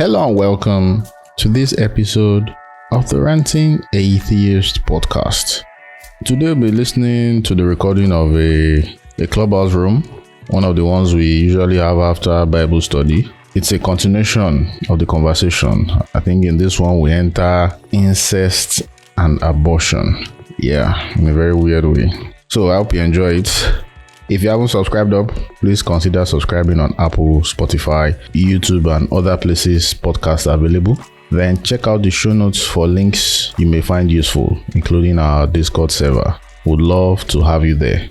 Hello and welcome to this episode of the Ranting Atheist podcast. Today we'll be listening to the recording of a clubhouse room, one of the ones we usually have after Bible study. It's a continuation of the conversation. I think in this one we enter incest and abortion. Yeah, in a very weird way. So I hope you enjoy it. If you haven't subscribed up, please consider subscribing on Apple, Spotify, YouTube, and other places podcasts are available. Then check out the show notes for links you may find useful, including our Discord server. Would love to have you there.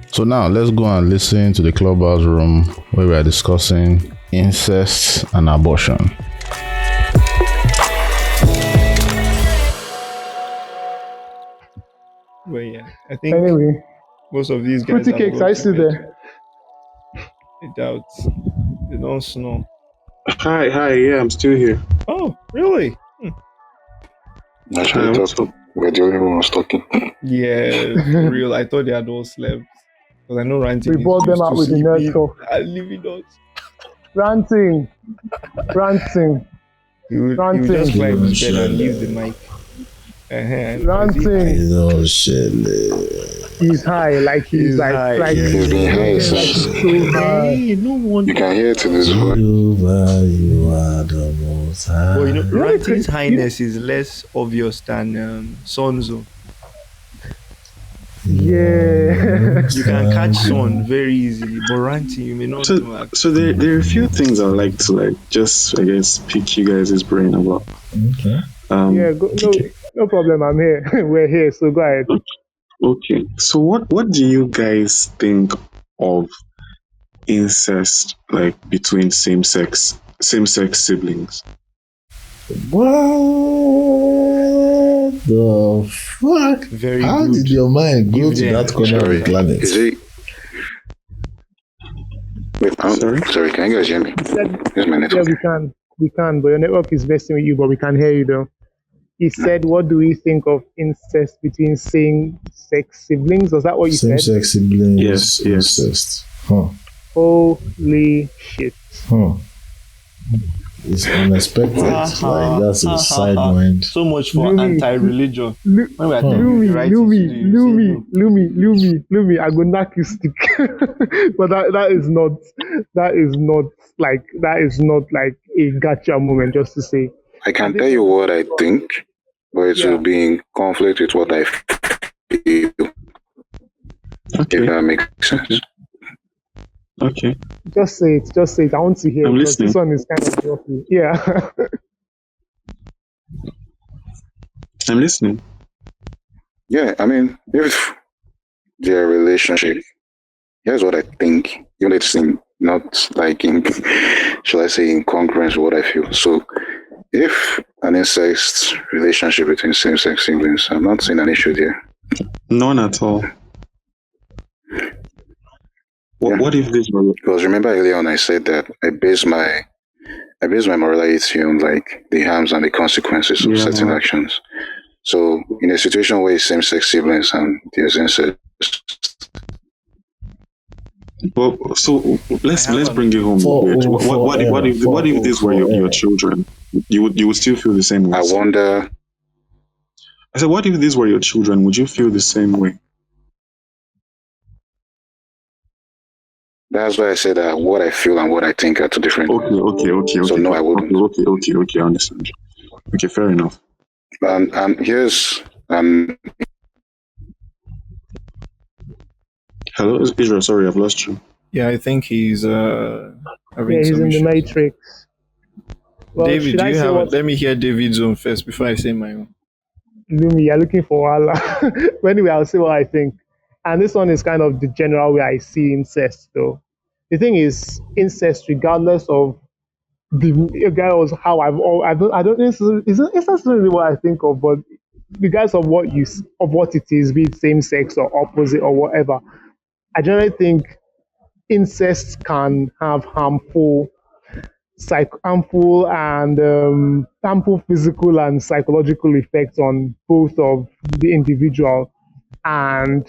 So now let's go and listen to the clubhouse room where we are discussing incest and abortion. Well, yeah, I think Anyway, most of these guys Pretty Cakes, I see there. I doubt they don't snore. Hi, yeah, I'm still here. Oh, really? Actually, we're the only ones talking. Yeah, for real. I thought they had all slept. Because I know Ranting. We bought them out with the nerd talk. I leave it out. Ranting. You just climb the bed and leave the mic. Ranting. Oh shit. He's high, like he's like high, yeah. He's been high since. so high. Hey, no one. You can hear it in his voice. You are the most high. Well, Ranting's highness is less obvious than Sonzo. Yeah. You can catch Son very easily, but Ranting, you may not know. So there are a few things I'd like to just pick you guys' brain about. Okay. Yeah, no problem. I'm here. We're here, so go ahead. Okay. So what do you guys think of incest, between same-sex siblings? What the fuck? Very How good. did your mind go Give to them. that corner of the planet? Is it? Wait, sorry, can you guys hear me? Here's my Yeah, network. we can, but your network is messing with you, but we can hear you though. He said, what do we think of incest between same-sex siblings? Was that what you said? Same-sex siblings. Yes. Incest. Huh. Holy shit. Huh. It's unexpected. Like, that's a side mind. So much for Lumi. anti-religion. When we are telling you the right thing to do, you say no. Lumi, I go knock you stick. But that is not like a gotcha moment, just to say. I can tell you what I think, but it will be in conflict with what I feel. Okay. If that makes sense. Okay. Just say it. I want to hear I'm it, because listening. this one is kind of rocky. Yeah. I'm listening. Yeah, I mean, if their relationship, here's what I think. You know, it's not like in, shall I say, incongruence with what I feel. So, if an incest relationship between same-sex siblings, I'm not seeing an issue there. None at all. What if this were... Because remember earlier on I said that I base my morality on the harms and the consequences of certain actions. So in a situation where it's same-sex siblings and there's incest, Well, so let's bring it home. What if these were your children? You would still feel the same way? I wonder. I said, what if these were your children? Would you feel the same way? That's why I said that what I feel and what I think are two different. Okay. So no, I wouldn't. Okay, I understand. Okay, fair enough. Here's Hello, Israel. Sorry, I've lost you. Yeah, I think he's having He's some in the issues. Matrix. Well, David, should do I you say have? what? Let me hear David's own first before I say my own. Lumi, you're looking for Allah. But anyway, I'll say what I think. And this one is kind of the general way I see incest, though. The thing is, incest, regardless of regardless of how I don't necessarily, it's not necessarily what I think of, but regardless of what it is, be it same sex or opposite or whatever, I generally think incest can have harmful physical and psychological effects on both of the individual and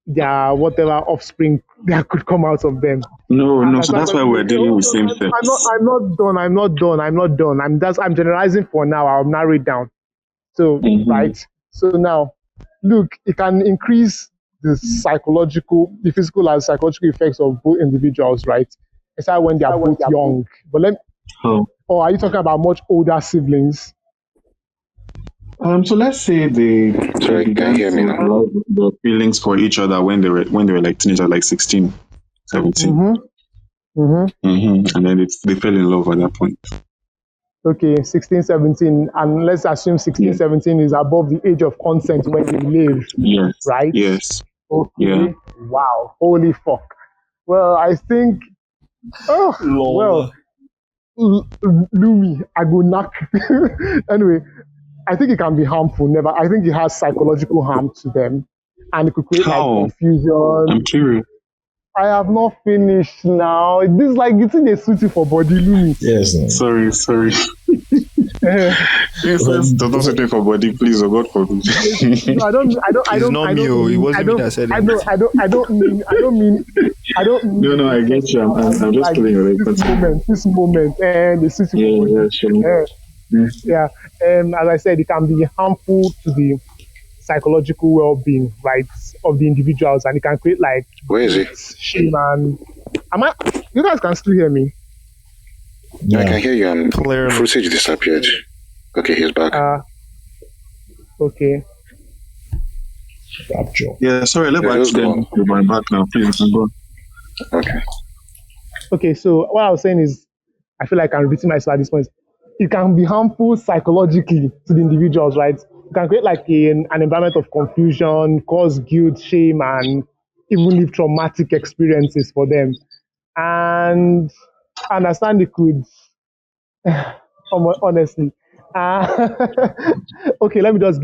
their whatever offspring that could come out of them. No. So that's why we're dealing with same sex. I'm not done. I'm generalizing for now. I'll narrow it down. So right. So now, look, it can increase the physical and psychological effects of both individuals, right? Especially when they are both young. But or are you talking about much older siblings? So let's say they Sorry, can you hear me now? have the feelings for each other when they were like teenagers, like 16, 17. And then they fell in love at that point. Okay, 16, 17, and let's assume 16, 17 is above the age of consent when they live. Yes. Right? Yes. Okay. Yeah. Wow. Holy fuck. Well, I think. Lumi, I go knock. Anyway, I think it can be harmful. I think it has psychological harm to them, and it could create like confusion. I'm curious. I have not finished now. This is like getting a suit for body, Lumi. Yes. No. Sorry. Incest does not suit for body, please, oh God forbid. I don't mean. No, I get you. I'm just like playing with it. This moment, and the suit for body. Sure. Yeah. As I said, it can be harmful to the psychological well-being, right, of the individuals, and it can create like Where is it? shame and. You guys can still hear me? Yeah. I can hear you. And Footage disappeared. Okay, he's back. Okay. Capture. Yeah, sorry. Let me then. You're back now, please. Go. Okay. Okay. So what I was saying is, I feel like I'm repeating myself at this point. It can be harmful psychologically to the individuals, right? It can create like an environment of confusion, cause guilt, shame, and even leave traumatic experiences for them. And I understand it could, honestly. Okay, let me just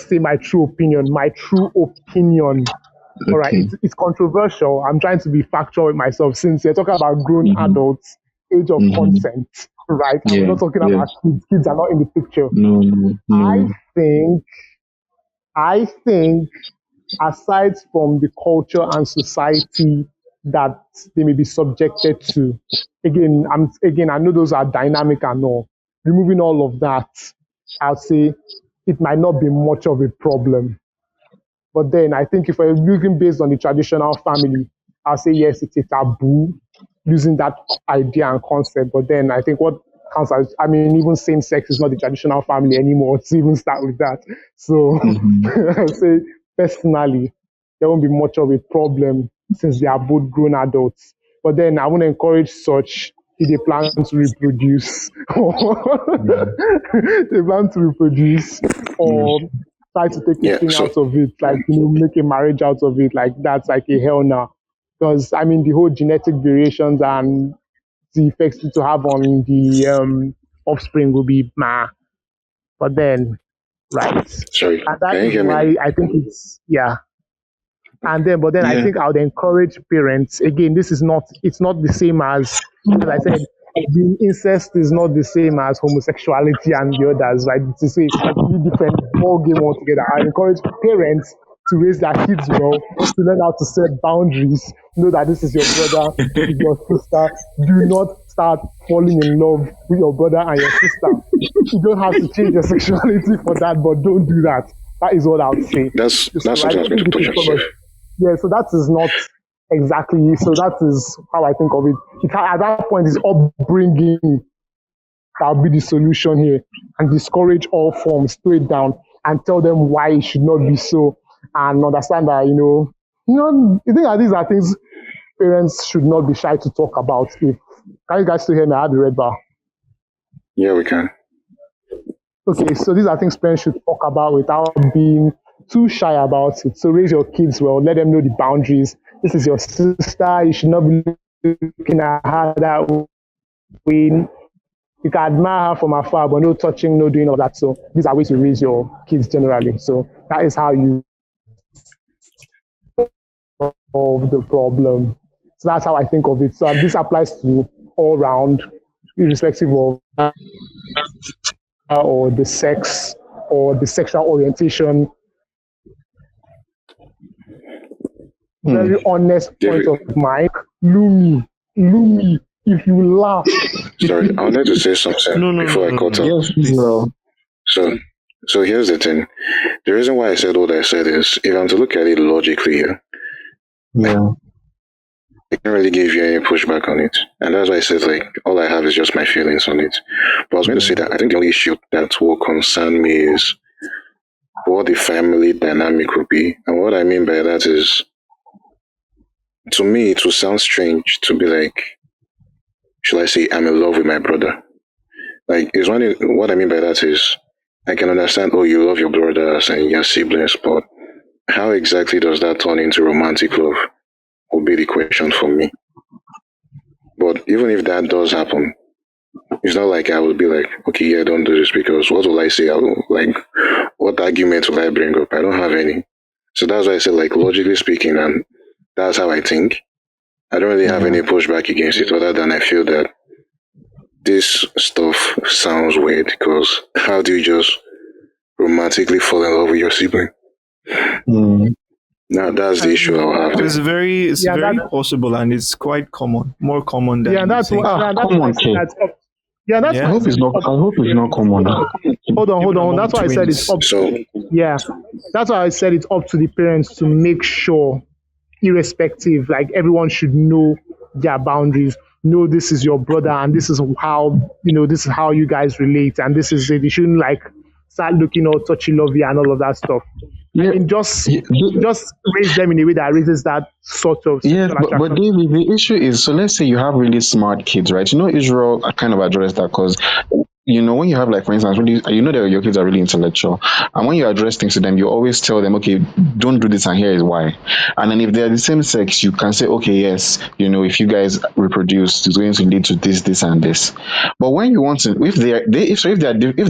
say my true opinion. Okay. All right, it's controversial. I'm trying to be factual with myself since you're talking about grown adults, age of consent, right? And we're not talking about kids. Kids are not in the picture. No. I think aside from the culture and society that they may be subjected to, again, I know those are dynamic and all. Removing all of that, I'd say it might not be much of a problem. But then I think if we're looking based on the traditional family, I'll say yes, it's a taboo using that idea and concept. But then I think what counts as, even same sex is not the traditional family anymore to even start with that. So I'll say personally, there won't be much of a problem since they are both grown adults. But then I won't encourage such if they plan to reproduce or try to take a thing out of it, like make a marriage out of it, like that's like a hell now. Because the whole genetic variations and the effects it to have on the offspring will be But then, right? Sorry, and that is why I think it's I think I would encourage parents. Again, it's not the same as I said, the incest is not the same as homosexuality and the others, right? It's a completely different ball game altogether. I encourage parents to raise their kids well, to learn how to set boundaries, know that this is your brother, this is your sister. Do not start falling in love with your brother and your sister. You don't have to change your sexuality for that, but don't do that. That is what I would say. That's what I was going to touch on. Yeah, so that is not exactly. So that is how I think of it. At that point, it's upbringing that will be the solution here, and discourage all forms, throw it down, and tell them why it should not be so, and understand that I think that these are things parents should not be shy to talk about. Can you guys still hear me? I have the red bar. Yeah, we can. Okay, so these are things parents should talk about without being too shy about it. So raise your kids well, let them know the boundaries. This is your sister. You should not be looking at her that way. You can admire her from afar, but no touching, no doing all that. So these are ways to raise your kids generally. So that is how you solve the problem. So that's how I think of it. So this applies to all round, irrespective of or the sex or the sexual orientation. very honest point David. of mine. Lumi, if you laugh. Sorry, I wanted to say something before I cut off. Yes, bro. So here's the thing. The reason why I said what I said is, if I'm to look at it logically here, Yeah. I can't really give you any pushback on it. And that's why I said, like, all I have is just my feelings on it. But I was going to say that I think the only issue that will concern me is what the family dynamic will be. And what I mean by that is, to me, it will sound strange to be like, should I say, I'm in love with my brother? Like, what I mean by that is, I can understand, oh, you love your brothers and your siblings, but how exactly does that turn into romantic love? Would be the question for me. But even if that does happen, it's not like I would be like, okay, yeah, don't do this, because what will I say? What argument will I bring up? I don't have any. So that's why I said, like, logically speaking, and that's how I think. I don't really have any pushback against it, other than I feel that this stuff sounds weird, because how do you just romantically fall in love with your sibling? Now that's the issue I'll have. It's very possible, and it's quite common, more common than That's you think. Come on, kid. That's I hope it's not common. Hold on. That's why I said it's up. That's why I said it's up to the parents to make sure, irrespective, like everyone should know their boundaries. Know this is your brother, and this is how this is how you guys relate, and this is it. You shouldn't like start looking all touchy lovey and all of that stuff. Yeah. I mean, just raise them in a way that raises that sort of but David, the issue is, so let's say you have really smart kids, right? Israel kind of addressed that, because when you have, like, for instance, really, that your kids are really intellectual, and when you address things to them, you always tell them, okay, don't do this, and here is why. And then if they're the same sex, you can say, okay, yes, if you guys reproduce, it's going to lead to this, and this. But when you want to, if they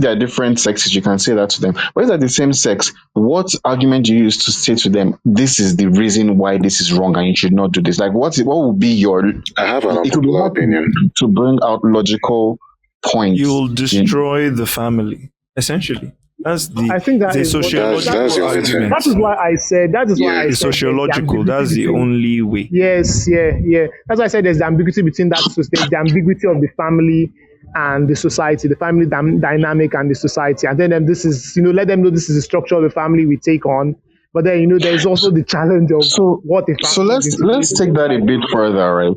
are different sexes, you can say that to them. But if they're the same sex, what argument do you use to say to them, this is the reason why this is wrong and you should not do this? Like, what would be your? I have an opinion to bring out logical points. You'll destroy the family, essentially. That's the. I think that the is sociological argument. That is why I said. It's sociological. That's the only way. Yes, yeah. That's why I said there's the ambiguity between that. So there's the ambiguity of the family and the society, the family dynamic and the society, and then this is let them know this is the structure of the family we take on. But then there's also the challenge of what the family. So let's take that a bit further, right?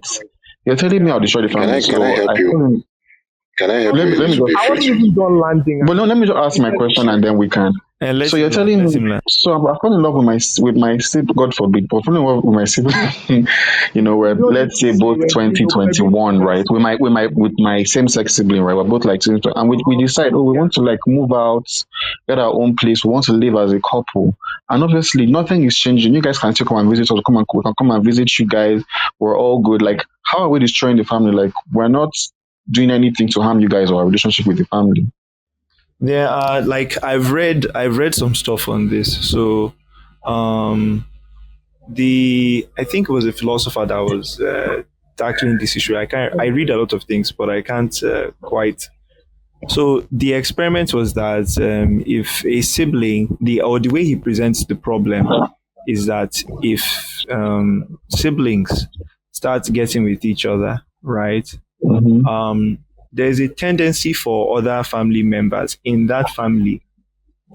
You're telling me how to destroy the family. Can I help you? Can I help you? I wasn't even done landing. But no, let me just ask my question and then we can. So you're telling me, so I fall in love with my sibling, God forbid, but falling in love with my sibling, we're, let's say, both 2021, right? With my same-sex sibling, right? We're both like, and we decide, we want to like move out, get our own place, we want to live as a couple. And obviously nothing is changing. You guys can still come and visit us, we can come and visit you guys. We're all good. Like, how are we destroying the family? Like, we're not doing anything to harm you guys or our relationship with the family. There are, like, I've read some stuff on this. So I think it was a philosopher that was tackling this issue. I read a lot of things, but I can't quite. So the experiment was that if a sibling, the way he presents the problem is that if siblings start getting with each other, right? Mm-hmm. There's a tendency for other family members in that family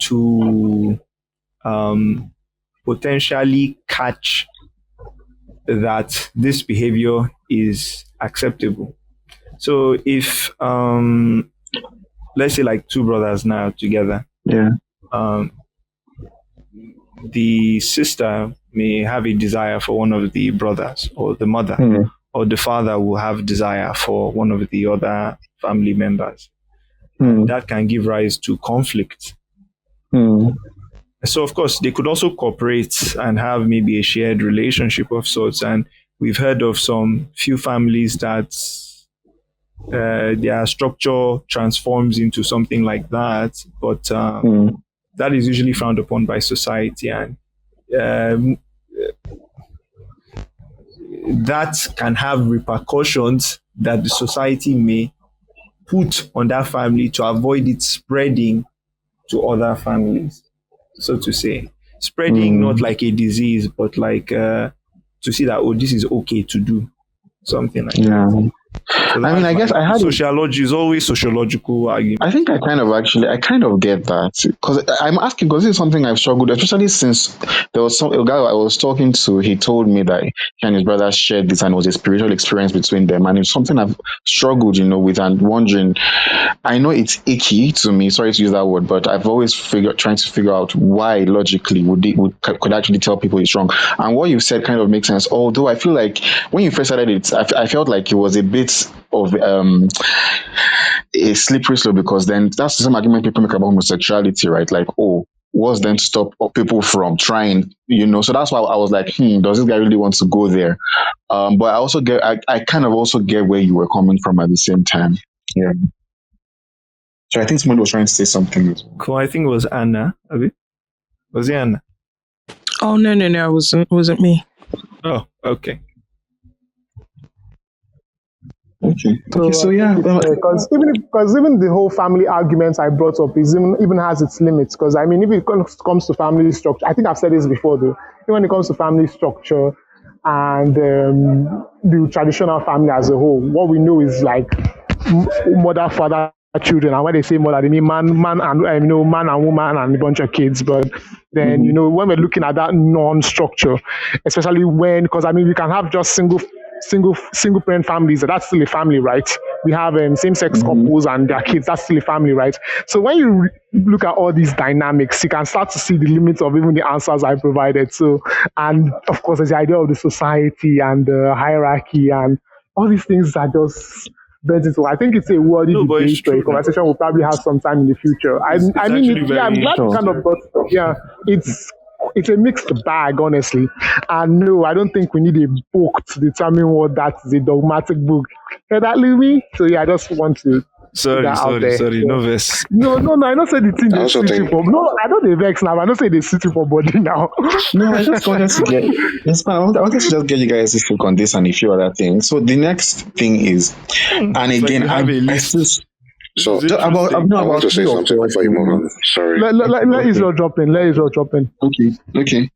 to potentially catch that this behavior is acceptable. So if let's say like two brothers now together, the sister may have a desire for one of the brothers, or the mother or the father will have desire for one of the other family members. That can give rise to conflict. So of course they could also cooperate and have maybe a shared relationship of sorts. And we've heard of some few families that their structure transforms into something like that, but that is usually frowned upon by society, and that can have repercussions that the society may put on that family to avoid it spreading to other families, so to say. Spreading not like a disease, but like to to see that, oh, this is okay to do something like that. Yeah. So I mean, I guess I had sociology is always sociological argument. I think I kind of get that, because I'm asking, because this is something I've struggled, especially since there was a guy I was talking to. He told me that he and his brother shared this, and it was a spiritual experience between them, and it's something I've struggled, with, and wondering. I know it's icky to me. Sorry to use that word, but I've always trying to figure out why logically could actually tell people it's wrong. And what you said kind of makes sense. Although I feel like when you first started it, I felt like it was a bit of a slippery slope, because then that's the same argument people make about homosexuality, right? Like, oh, what's then to stop people from trying, So that's why I was like, does this guy really want to go there? But I kind of also get where you were coming from at the same time. Yeah. So I think somebody was trying to say something. Cool. I think it was Anna. Was it Anna? Oh no, it wasn't me. Oh, okay. So yeah, because even the whole family argument I brought up is even has its limits. Because I mean, if it comes to family structure, I think I've said this before though. Even when it comes to family structure and the traditional family as a whole, what we know is like mother, father, children. And when they say mother, they mean man and man and woman and a bunch of kids. But then when we're looking at that non-structure, especially because I mean, we can have just single parent families, that's still a family, right? We have same-sex couples and their kids, that's still a family, right? So when you look at all these dynamics, you can start to see the limits of even the answers I provided. So, and of course, there's the idea of the society and the hierarchy and all these things that just bends into. I think it's a worthy debate, so a conversation we'll probably have sometime in the future. I'm glad to kind of got, it's a mixed bag, honestly. And no, I don't think we need a book to determine what that is, a dogmatic book. Hear that, Louis? So yeah, I just want to sorry, no verse. No, I don't say the thing they suit for. No, I don't they vex now. I don't say they suit for body now. No, I just wanted to get. I wanted to just get you guys to speak on this and a few other things. So the next thing is, and again, I still. So I want to say something before you move on. Sorry. Let Israel drop in. Okay.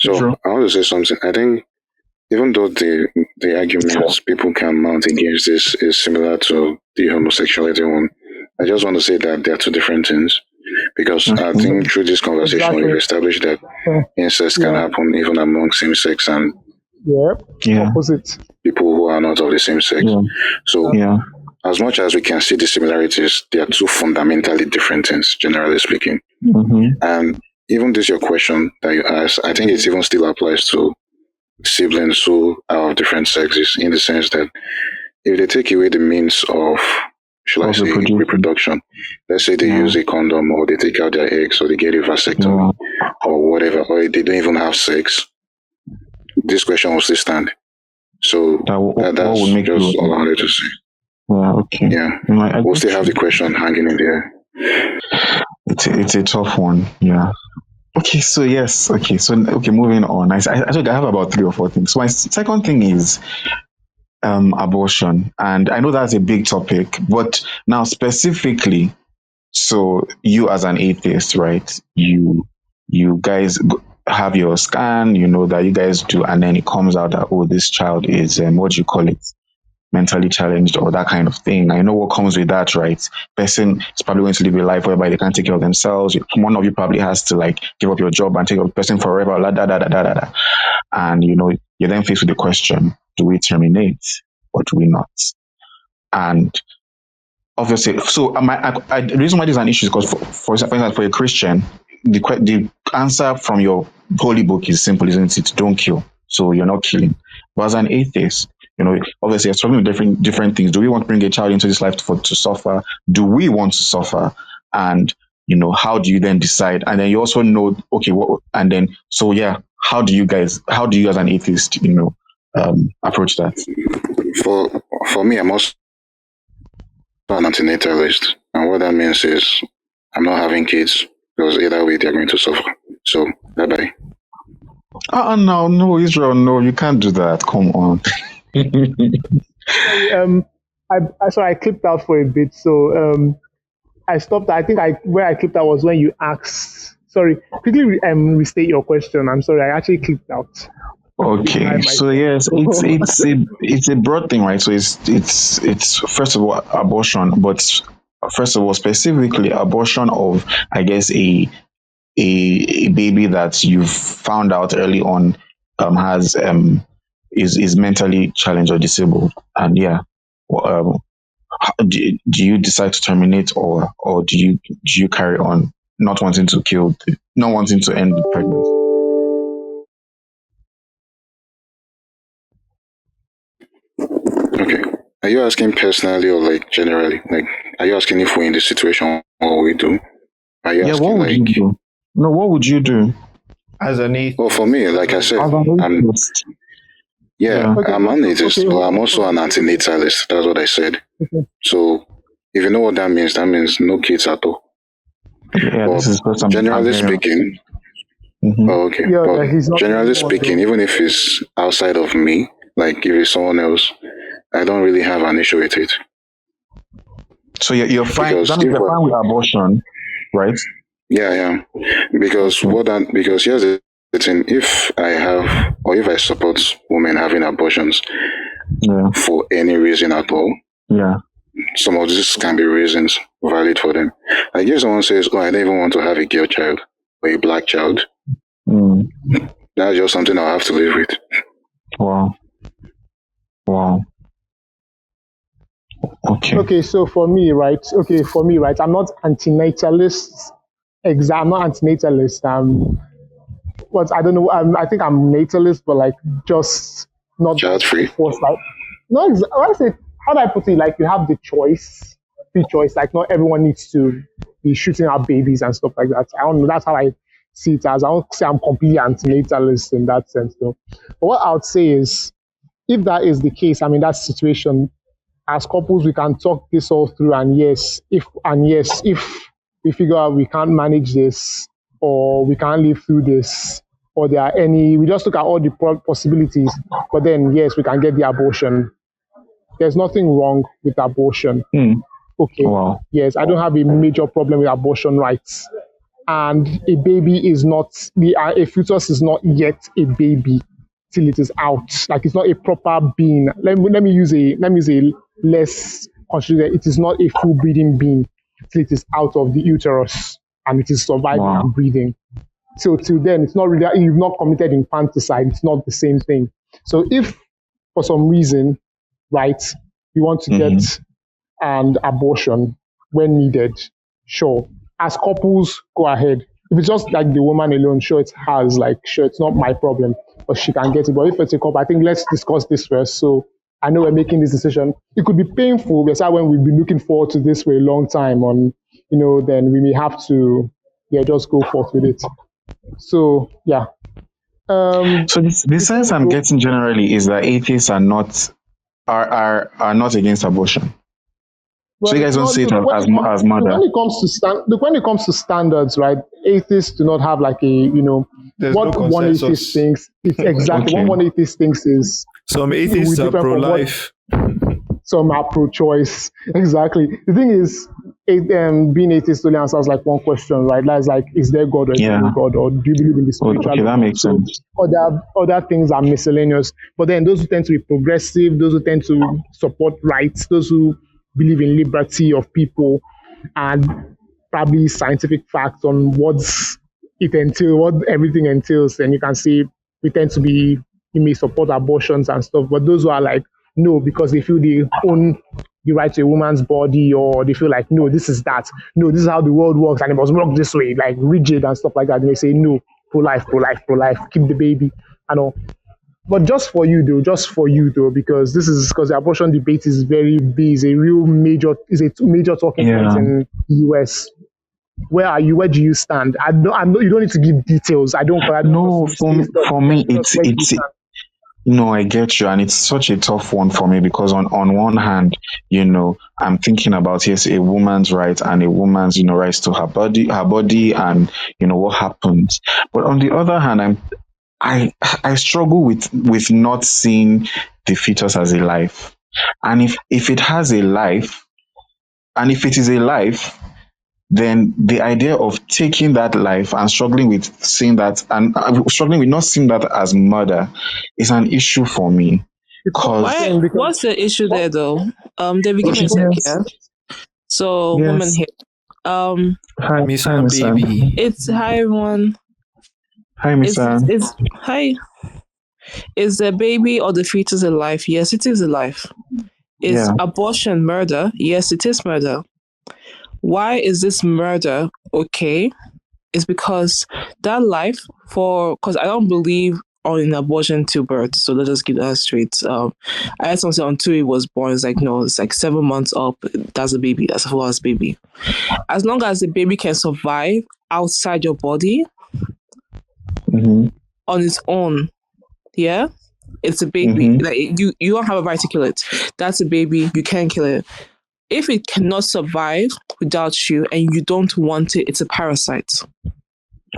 So I want to say something. I think even though the arguments people can mount against this is similar to the homosexuality one, I just want to say that they are two different things. Because I think through this conversation we've established that incest can happen even among same sex and opposite people who are not of the same sex. So as much as we can see the similarities, they are two fundamentally different things, generally speaking. And even this your question that you asked, I think it even still applies to siblings who are of different sexes, in the sense that if they take away the means of, reproduction, let's say they use a condom, or they take out their eggs, or they get a vasectomy, or whatever, or they don't even have sex, this question will still stand. So that's just all I wanted to say. Okay. Yeah. We'll still have the question hanging in there. It's a tough one. Yeah. Okay. So yes. Okay. So moving on. I have about 3 or 4 things. So my second thing is abortion, and I know that's a big topic, but now specifically, so you as an atheist, right? You guys have your scan. You know that you guys do, and then it comes out that this child is what do you call it? Mentally challenged or that kind of thing. I know what comes with that, right? Person is probably going to live a life whereby they can't take care of themselves. One of you probably has to give up your job and take care of the person forever. And you're then faced with the question: do we terminate or do we not? And obviously, so the reason why this is an issue is because, for example, for a Christian, the answer from your holy book is simple, isn't it? Don't kill. So you're not killing. But as an atheist, obviously, you're struggling with different things. Do we want to bring a child into this life to suffer? Do we want to suffer? And, how do you then decide? And then you also know, okay, how do you as an atheist, approach that? For me, I'm also an antinatalist. And what that means is I'm not having kids, because either way they're going to suffer. So, bye-bye. No, Israel, no, you can't do that. Come on. I clipped out for a bit, so I stopped. I think where I clipped out was when you asked. Sorry, quickly restate your question. I'm sorry, I actually clipped out. Okay, behind so myself. yes, it's a broad thing, right? So it's first of all abortion, but first of all specifically abortion of, I guess, a baby that you've found out early on has is mentally challenged or disabled, and yeah, um, do you decide to terminate, or do you carry on not wanting to not wanting to end the pregnancy? Okay. Are you asking personally or like generally? Like, are you asking if we're in this situation or we do? Are you Yeah, what asking would you like, do? No, what would you do? As an well, for atheist, me, like I said, As an I'm, atheist. yeah, Yeah. Okay, I'm an okay, atheist, but I'm also an antinatalist. That's what I said. okay. So, if you know what that means no kids at all. Yeah, But this is because I'm generally hearing. speaking, Mm-hmm. oh, okay. Yeah, But yeah, he's not the generally only one speaking, though. even if it's outside of me, like if it's someone else, I don't really have an issue with it. So you're fine. Because That means if you're fine with abortion, right? yeah, yeah. Because Okay. because here's the thing, if I have or if I support women having abortions Yeah. for any reason at all, Yeah. some of these can be reasons valid for them. Like if someone says, oh, I don't even want to have a girl child or a black child, Mm. that's just something I'll have to live with. Wow. Wow. Okay. Okay, so for me, right? Okay, for me, right? I'm not antinatalist. I'm not antinatalist. But I don't know. I think I'm natalist, but like just not Child free. forced. Like, no, I say, how do I put it? Like you have the choice, free choice. Like not everyone needs to be shooting out babies and stuff like that. I don't know. That's how I see it as. I don't say I'm completely antinatalist in that sense, though. But what I would say is, if that is the case, I'm in that situation. As couples, we can talk this all through, and if we figure out we can't manage this or we can't live through this, or there are any, we just look at all the possibilities. But then, yes, we can get the abortion. There's nothing wrong with abortion. Mm. Okay. Wow. Yes, I don't have a major problem with abortion rights. And a baby is not, a fetus is not yet a baby till it is out. Like it's not a proper being. Let me use a less considered. It is not a full breathing being till it is out of the uterus and it is surviving Wow. and breathing. So till then, it's not really, you've not committed infanticide. It's not the same thing. So if for some reason, right, you want to Mm-hmm. get an abortion when needed, sure. As couples, go ahead. If it's just like the woman alone, sure, it's hers. Like, sure, it's not my problem, but she can get it. But if it's a couple, I think let's discuss this first. So I know we're making this decision. It could be painful, because when we've been looking forward to this for a long time, then we may have to, just go forth with it. So yeah. So the sense I'm getting generally is that atheists are not against abortion. Well, So you guys don't see it as murder. When it comes to standards, right? Atheists do not have like There's what no one consensus. atheist thinks. It's exactly Okay. what one atheist thinks is Some atheists are different from what pro-life. some are pro-choice. Exactly. The thing is, being atheist only answers like one question, right? That's like, is there God or is there no God, or do you believe in the spiritual? Okay, that makes So sense. other things are miscellaneous. But then those who tend to be progressive, those who tend to support rights, those who believe in liberty of people, and probably scientific facts on what everything entails, and you can see we tend to be, you may support abortions and stuff, but those who are like, no, because they feel they own the right to a woman's body, or they feel like, no, this is that, no, this is how the world works and it must work this way, like rigid and stuff like that. And they say, no, pro-life, keep the baby and all. But just for you though, because the abortion debate is very big, is a major talking point in the US. Where are you? Where do you stand? You don't need to give details. No, for me, it's no, I get you, and it's such a tough one for me because on one hand, I'm thinking about, yes, a woman's right and a woman's rights to her body, and what happens. But on the other hand, I struggle with not seeing the fetus as a life, and if it has a life, and if it is a life, then the idea of taking that life and struggling with seeing that and struggling with not seeing that as murder is an issue for me. Because Why? What's the issue there, though? David, give me a sec. Yeah. So, woman here. Hi, Miss hi, Miss Ann. Baby. It's hi everyone. Hi, Miss Ann. It's hi. Is the baby or the fetus alive? Yes, it is alive. Is abortion murder? Yes, it is murder. Why is this murder okay? It's because that life because I don't believe on abortion to birth. So let's just get that straight. I had something until he was born. It's like, no, it's like 7 months up. That's a baby. That's a full ass baby. As long as the baby can survive outside your body on its own, yeah, it's a baby. Like you don't have a right to kill it. That's a baby. You can't kill it. If it cannot survive without you and you don't want it, it's a parasite.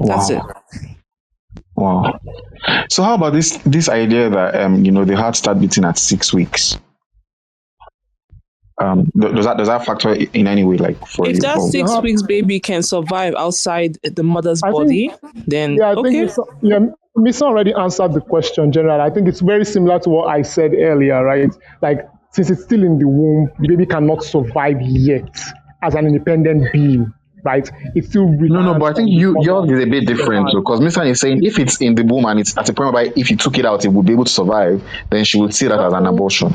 That's it. Wow. So how about this idea that the heart start beating at 6 weeks? Does that factor in any way, like for if you? that 6 weeks baby can survive outside the mother's body, then I okay. think Misa already answered the question generally. I think it's very similar to what I said earlier, right? Like, since it's still in the womb, the baby cannot survive yet as an independent being, right? It's still No, but I think yours is a bit different, because Mr. is saying if it's in the womb and it's at a point where if you took it out, it would be able to survive, then she would see that as an abortion.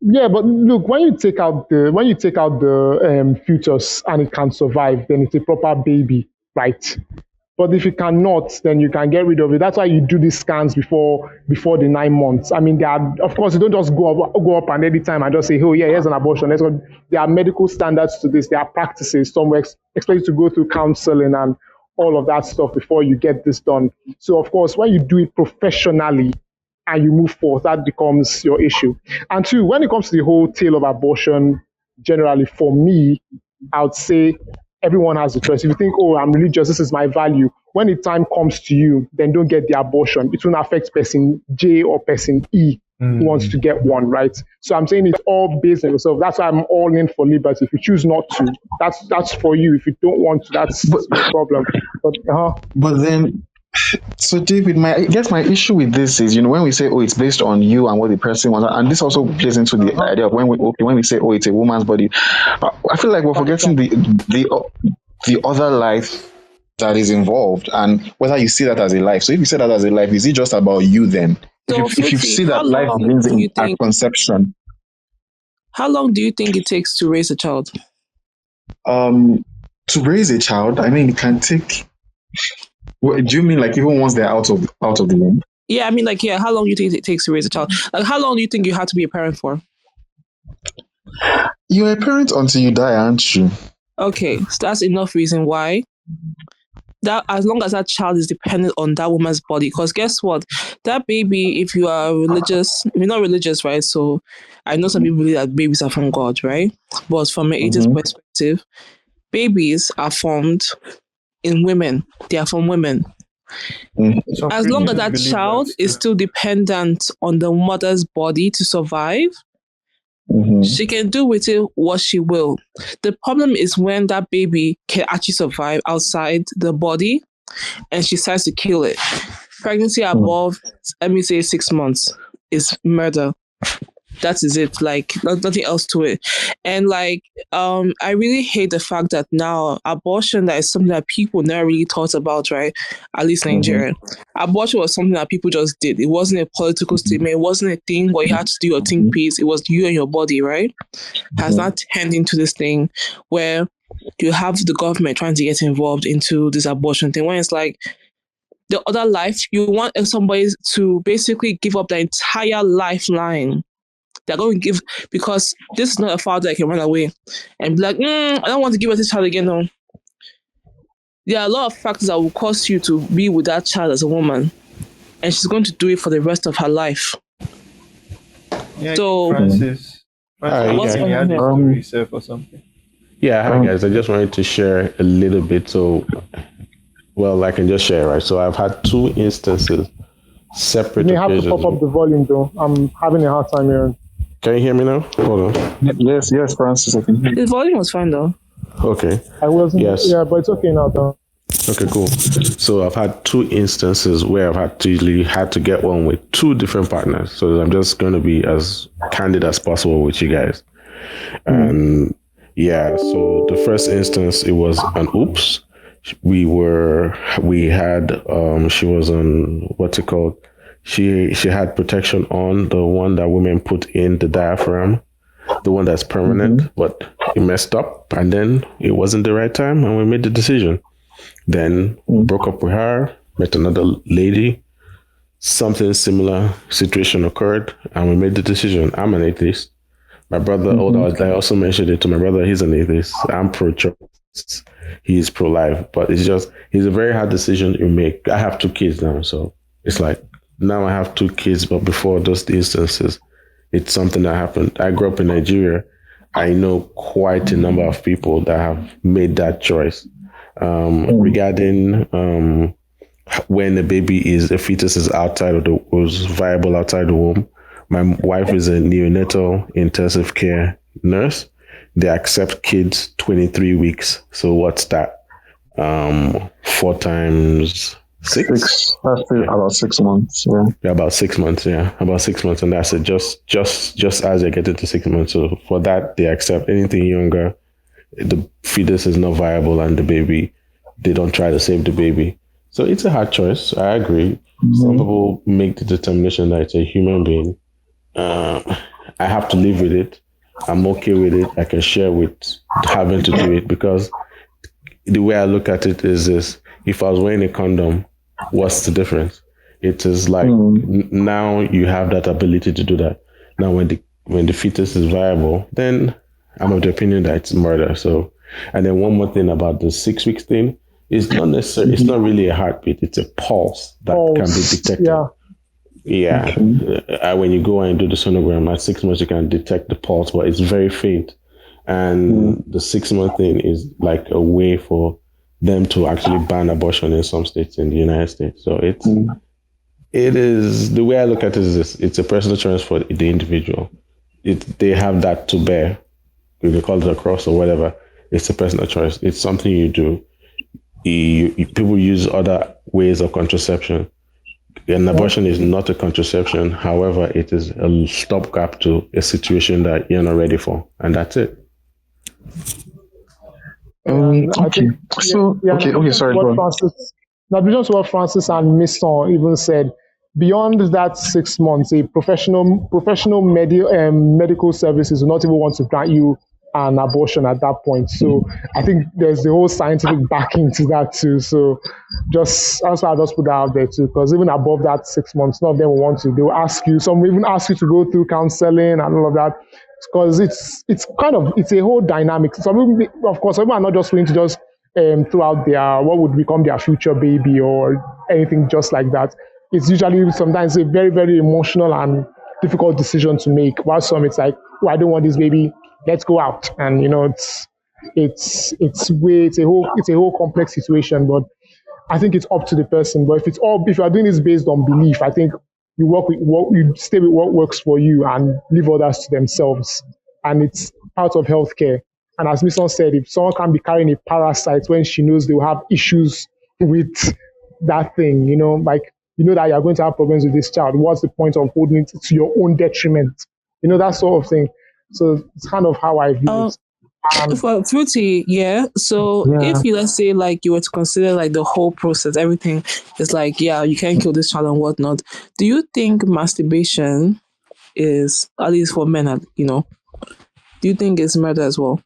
Yeah, but look, when you take out the fetus and it can survive, then it's a proper baby, right? But if you cannot, then you can get rid of it. That's why you do these scans before the 9 months. I mean, of course, you don't just go up and every time and just say, oh yeah, here's an abortion. There are medical standards to this. There are practices. Some expect you to go through counseling and all of that stuff before you get this done. So of course, when you do it professionally and you move forth, that becomes your issue. And two, when it comes to the whole tale of abortion, generally for me, I would say everyone has a choice. If you think, oh, I'm religious, this is my value, when the time comes to you, then don't get the abortion. It won't affect person J or person E who wants to get one, right? So I'm saying it's all based on yourself. That's why I'm all in for liberty. If you choose not to, that's for you. If you don't want to, that's your problem. But then, so David, I guess my issue with this is, when we say, oh, it's based on you and what the person wants, and this also plays into the idea of when we say, oh, it's a woman's body, I feel like we're forgetting the other life that is involved, and whether you see that as a life. So if you see that as a life, is it just about you then? So if you see that life begins at conception. How long do you think it takes to raise a child? To raise a child, I mean, it can take. Do you mean like even once they're out of the womb? Yeah, I mean, like, yeah. How long do you think it takes to raise a child? Like, how long do you think you have to be a parent for? You're a parent until you die, aren't you? Okay, so that's enough reason why. That as long as that child is dependent on that woman's body, because guess what? That baby, if you are religious, if you're not religious, right? So I know some people believe that babies are from God, right? But from an atheist perspective, babies are formed in women. They are from women. As long as that child is still dependent on the mother's body to survive, she can do with it what she will. The problem is when that baby can actually survive outside the body and she decides to kill it. Pregnancy above, let me say 6 months, is murder. That is it. Like, nothing else to it. And like, I really hate the fact that now abortion, that is something that people never really thought about, right? At least Nigeria. Abortion was something that people just did. It wasn't a political statement. It wasn't a thing where you had to do your think piece. It was you and your body, right? Has not turned into this thing where you have the government trying to get involved into this abortion thing, when it's like, the other life, you want somebody to basically give up their entire lifeline. They're going to give, because this is not a father that can run away and be like, I don't want to give us this child again. No. There are a lot of factors that will cause you to be with that child as a woman, and she's going to do it for the rest of her life. Yeah, so, Francis, what's can you add this to yourself or something? Yeah, hi guys. I just wanted to share a little bit. So, well, I can just share, right? So I've had 2 instances, separate You have to occasions. pop up the volume though. I'm having a hard time hearing. Can you hear me now? Hold on. Yes, Francis. I can hear you. The volume was fine though. Okay. I wasn't. Yes. Yeah, but it's okay now. Though. Okay, cool. So I've had two instances where I've had to get one with two different partners. So I'm just going to be as candid as possible with you guys. And yeah, so the first instance, it was an oops. She was on, what's it called? She had protection on, the one that women put in the diaphragm, the one that's permanent, but it messed up, and then it wasn't the right time, and we made the decision. Then broke up with her, met another lady. Something similar situation occurred, and we made the decision. I'm an atheist. My brother, I also mentioned it to my brother, he's an atheist. I'm pro-choice. He's pro-life. But it's a very hard decision to make. I have two kids now, so it's like, now I have two kids, but before those instances, it's something that happened. I grew up in Nigeria. I know quite a number of people that have made that choice. Regarding when a fetus is was viable outside the womb. My wife is a neonatal intensive care nurse. They accept kids 23 weeks. So what's that? 4 times 6? That's about 6 months. Yeah. About 6 months. Yeah, about 6 months, and that's it. Just as they get into 6 months. So for that, they accept anything younger. The fetus is not viable, and they don't try to save the baby. So it's a hard choice. I agree. Some people make the determination that it's a human being. I have to live with it. I'm okay with it. I can share with having to do it, because the way I look at it is this: if I was wearing a condom, what's the difference? It is like now you have that ability to do that. Now when the fetus is viable, then I'm of the opinion that it's murder. So, and then one more thing about the 6 weeks thing, it's not necessarily, it's not really a heartbeat. It's a pulse that can be detected. Yeah. Okay. When you go and do the sonogram at 6 months, you can detect the pulse, but it's very faint. And the 6 month thing is like a way for them to actually ban abortion in some states in the United States. So it is, the way I look at it is this: it's a personal choice for the individual. They have that to bear. You can call it a cross or whatever. It's a personal choice. It's something you do. People use other ways of contraception. An abortion is not a contraception. However, it is a stopgap to a situation that you're not ready for, and that's it. Okay. Sorry. Just what Francis and Misson even said. Beyond that 6 months, a professional medical services will not even want to grant you an abortion at that point. So I think there's the whole scientific backing to that too. So I'll just put that out there too, because even above that 6 months, none of them will want to. They will ask you. Some will even ask you to go through counseling and all of that, because it's a whole dynamic. Some people, of course, some people are not just willing to just throw out what would become their future baby or anything just like that. It's usually sometimes a very, very emotional and difficult decision to make. While some, it's like, oh, I don't want this baby. Let's go out. And it's a whole complex situation. But I think it's up to the person. But if you are doing this based on belief, I think you stay with what works for you and leave others to themselves. And it's part of healthcare. And as Misson said, if someone can be carrying a parasite when she knows they will have issues with that thing, like, that you're going to have problems with this child, what's the point of holding it to your own detriment? That sort of thing. So it's kind of how I view it. For Fruity, yeah. So if you, let's say, like, you were to consider like the whole process, everything is like, you can't kill this child and whatnot. Do you think masturbation is, at least for men, do you think it's murder as well?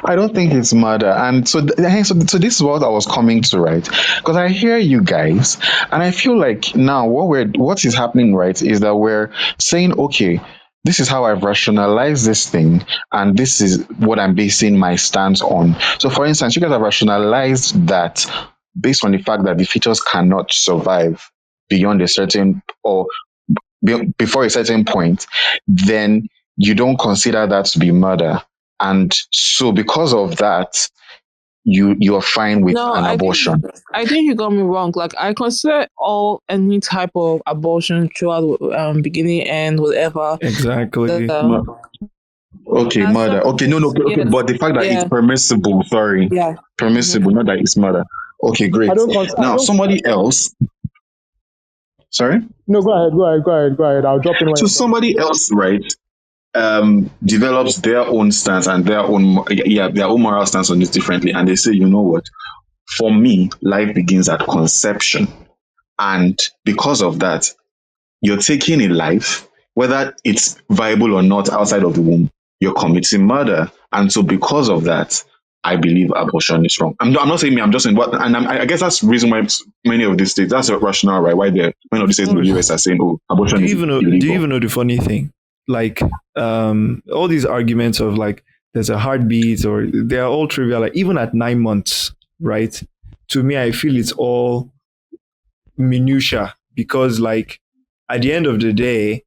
I don't think it's murder. And so this is what I was coming to, right? Because I hear you guys, and I feel like now what is happening, right, is that we're saying, okay, this is how I've rationalized this thing, and this is what I'm basing my stance on. So, for instance, you guys have rationalized that based on the fact that the fetus cannot survive beyond a certain, or before a certain point, then you don't consider that to be murder. And so because of that, you are fine with an abortion. I think you got me wrong. Like, I consider any type of abortion throughout beginning, end, whatever. Exactly. Okay, As murder. someone Okay, no, who's okay, yes, but the fact that it's yeah, permissible, sorry, yeah. permissible, not that it's murder. Okay, great. I Now, don't. somebody else, sorry? No, go ahead. I'll drop in when So you're done. somebody else, right, develops their own stance and their own, yeah, their own moral stance on this differently. And they say, you know what? For me, life begins at conception. And because of that, you're taking a life, whether it's viable or not outside of the womb, you're committing murder. And so because of that, I believe abortion is wrong. I'm not saying me, I'm just saying what, and I guess that's the reason why many of these states, that's a rationale, right? Why many of these states in the US are saying, oh, abortion Do you is even know? Do illegal. you even know the funny thing? Like, all these arguments of like, there's a heartbeat, or they are all trivial. Like, even at 9 months, right? To me, I feel it's all minutia, because, like, at the end of the day,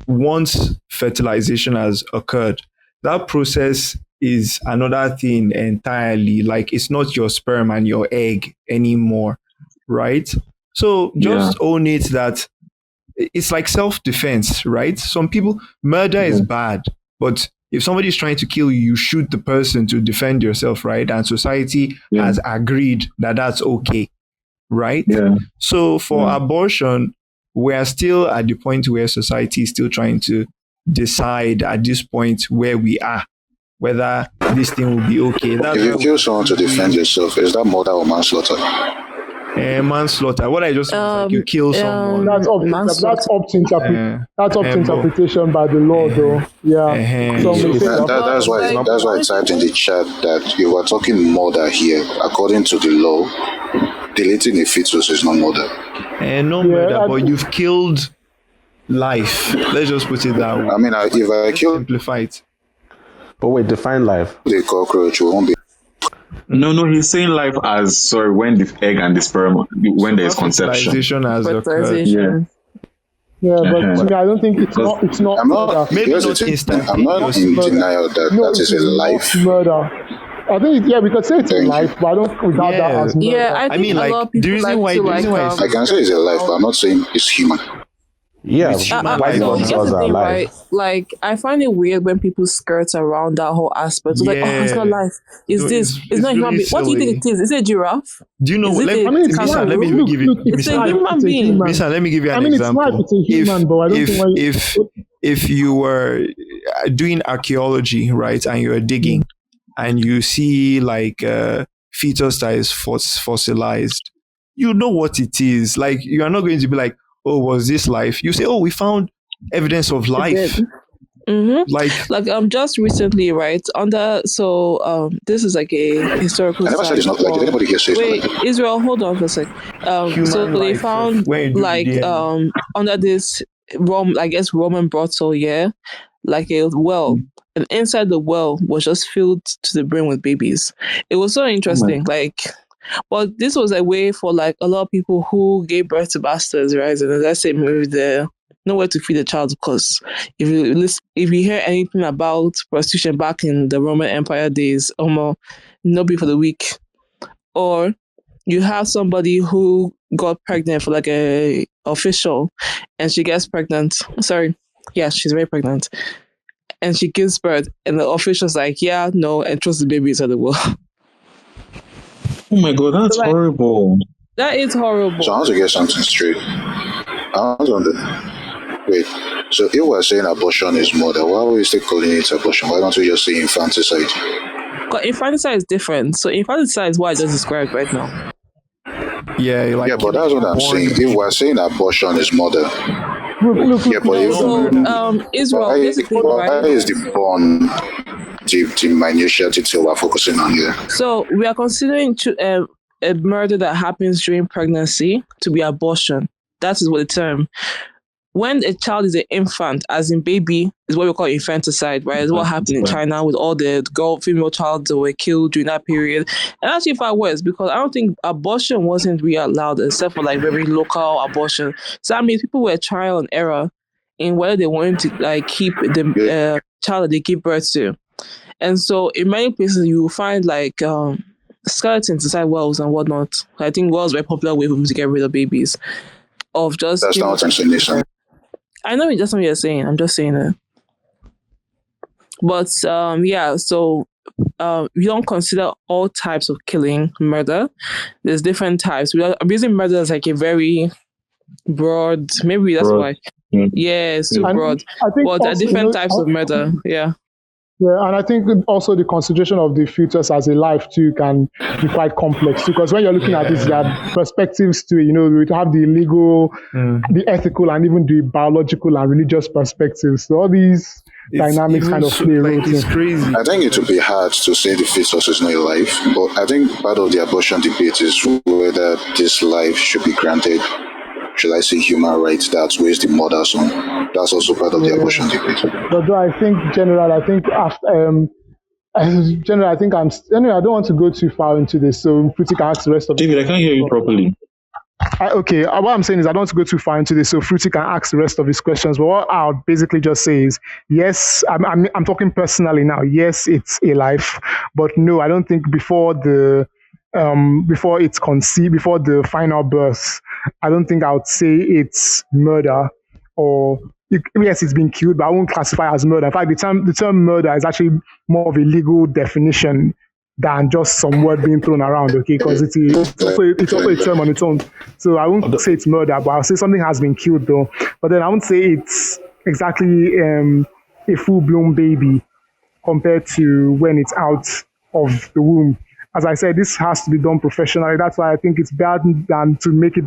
once fertilization has occurred, that process is another thing entirely. Like, it's not your sperm and your egg anymore, right? So just own it that it's like self-defense, right? Some people, murder is bad, but if somebody is trying to kill you, you shoot the person to defend yourself, right? And society has agreed that that's okay, right? Yeah. So for abortion, we are still at the point where society is still trying to decide at this point where we are, whether this thing will be okay. That's If you kill someone to defend yourself, is that murder or manslaughter? Manslaughter. What I just mean is like you kill someone. That's up to interpretation by the law, though. Yeah. That's why I typed in the chat that you were talking murder here. According to the law, deleting a fetus is not murder. No murder, but you've killed life. Let's just put it that way. I mean, if I kill, simplify it. But wait, define life. The cockroach won't be. No, he's saying life as, sorry, when the egg and the sperm, when there is conception. Fertilization has occurred. Yeah. Yeah, but to me, I don't think it's not. I'm not. Maybe Here's the not thing, instantly. I'm not in denial that No, that is a it's life. not murder. I think we could say it's a life, but I don't regard that as murder. Yeah, I think mean, a like, lot of people the reason like why- to the reason why I can say it's a life, but I'm not saying it's human. Yeah, So white blood here's cells the are thing, alive. right? Like, I find it weird when people skirt around that whole aspect. It's like, oh, it's not life. It's No, this. it's It's not human really being. What do you think it is? Is it a giraffe? Do you know? Is it a I mean, it's kangaroo? life. Let me Look, give you. it's a life. human It's a being. human. Listen, let me give you an I mean, example. it's life. It's a human, but I don't think why. If you were doing archaeology, right, and you're digging, and you see like a fetus that is fossilized, you know what it is. Like, you are not going to be like, oh, was this life? You say, oh, we found evidence of life. Like just recently, right, this is like a historical I never said it's not like. Did anybody here say it's not like? Israel, hold on for a sec. So they life found of where you do like DNA. under this Roman brothel, like a well, and inside the well was just filled to the brim with babies. It was so interesting, but this was a way for like a lot of people who gave birth to bastards, right? And let's say maybe they're nowhere to feed the child, because if you hear anything about prostitution back in the Roman Empire days, nobody for the weak. Or you have somebody who got pregnant for like a official, and she gets pregnant. Sorry, yeah, she's very pregnant, and she gives birth, and the official's like, yeah, no, and throws the baby into the well. Oh my God, that's horrible. That is horrible. So I want to get something straight. I want to wait. So if we're saying abortion is murder, why are we still calling it abortion? Why don't we just say infanticide? But infanticide is different. So infanticide is what I just described right now. Yeah, but that's what I'm saying. If we're saying abortion is murder, Israel, why is the born the minutiae detail we're focusing on here? So we are considering a murder that happens during pregnancy to be abortion. That is what the term. When a child is an infant, as in baby, is what we call infanticide, right? It's what happened in China with all the female child that were killed during that period. And actually far worse, because I don't think abortion wasn't really allowed except for like very local abortion. So that means people were trial and error in whether they wanted to like keep the child that they give birth to. And so in many places you will find like skeletons inside wells and whatnot. I think wells were a popular way for them to get rid of babies. Of just that's not insinuation. I know that's not what you're saying. I'm just saying it. But yeah, so we don't consider all types of killing murder. There's different types. I'm using murder as like a very broad. Maybe that's Broad. why. Yeah. Yeah, it's too And broad. I think But there are also, different types of murder. Yeah. yeah, and I think also the consideration of the fetus as a life too can be quite complex because when you're looking at this, there are perspectives to it. We have the legal, the ethical, and even the biological and religious perspectives. So all these dynamics kind of play a role it's too. crazy. I think it would be hard to say the fetus is not alive, but I think part of the abortion debate is whether this life should be granted, should I say, human rights that weighs the mother's on. That's also part of the abortion debate. But though I think general, I think anyway, I don't want to go too far into this, so Fruity can ask the rest of David, I can't hear you properly. Okay, what I'm saying is I don't want to go too far into this, so Fruity can ask the rest of his questions. But what I'll basically just say is, yes, I'm talking personally now. Yes, it's a life, but no, I don't think before it's conceived, before the final birth, I don't think I would say it's murder or yes, it's been killed, but I won't classify it as murder. In fact, the term murder is actually more of a legal definition than just some word being thrown around, okay? Because it's also a term on its own. So I won't say it's murder, but I'll say something has been killed though. But then I won't say it's exactly a full-blown baby compared to when it's out of the womb. As I said, this has to be done professionally. That's why I think it's better than to make it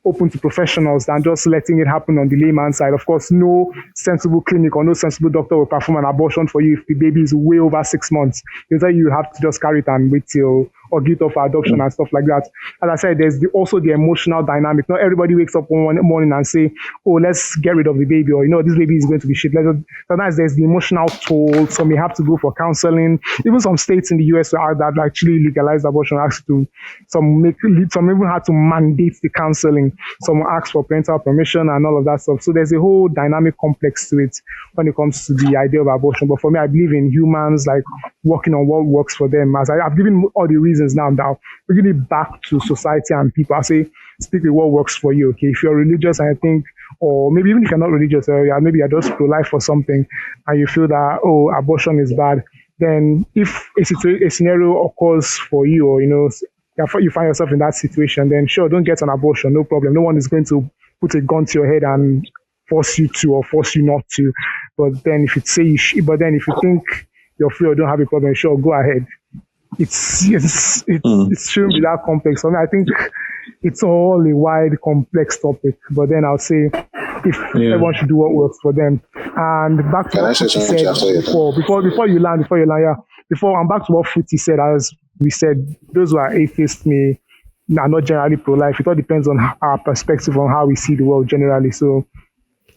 open to professionals than just letting it happen on the layman side. Of course, no sensible clinic or no sensible doctor will perform an abortion for you if the baby is way over 6 months. You have to just carry it and wait till or give it up for adoption and stuff like that. As I said, there's also the emotional dynamic. Not everybody wakes up one morning and say, "Oh, let's get rid of the baby," or this baby is going to be shit. Sometimes there's the emotional toll. Some may have to go for counseling. Even some states in the US that actually legalized abortion some even had to mandate the counseling. Some ask for parental permission and all of that stuff. So there's a whole dynamic complex to it when it comes to the idea of abortion. But for me, I believe in humans like working on what works for them. As I've given all the reasons now, bringing it back to society and people. I say, stick with what works for you. Okay, if you're religious, I think, or maybe even if you're not religious, maybe you're just pro-life or something, and you feel that abortion is bad, then if a scenario occurs for you, or you find yourself in that situation, then sure, don't get an abortion, no problem. No one is going to put a gun to your head and force you to or force you not to. But then if you think you're free or don't have a problem, sure, go ahead. It shouldn't be that complex. I think it's all a wide, complex topic. But then I'll say if everyone should do what works for them. And back to what Fruity said before you land, yeah. I'm back to what Fruity said. As we said, those who are atheists are not generally pro-life. It all depends on our perspective on how we see the world generally. So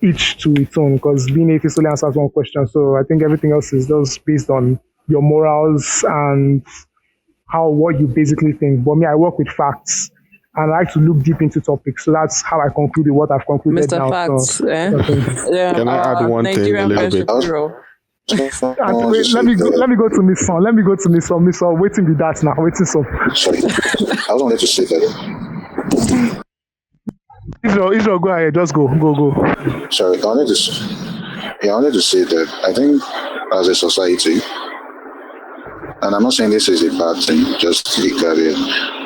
each to its own, because being atheist only answers one question. So I think everything else is just based on your morals and what you basically think. But me, I work with facts and I like to look deep into topics. So that's how I concluded what I've concluded Mr. now. Facts, Yeah. Can I add one thing a little bit? Let me go to Miss Son. Miss Son, waiting with that now. Waiting so. Sorry, I was wanted to say that. Israel, go ahead. Just go. Sorry, I wanted to say that I think as a society, and I'm not saying this is a bad thing, just to be clear,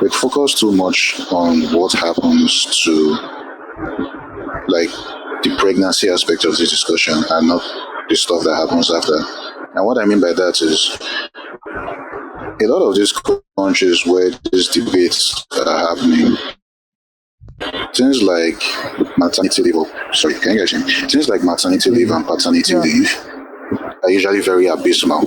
we focus too much on what happens to like the pregnancy aspect of this discussion and not the stuff that happens after. And what I mean by that is a lot of these countries where these debates are happening, things like maternity leave, things like maternity leave and paternity leave are usually very abysmal.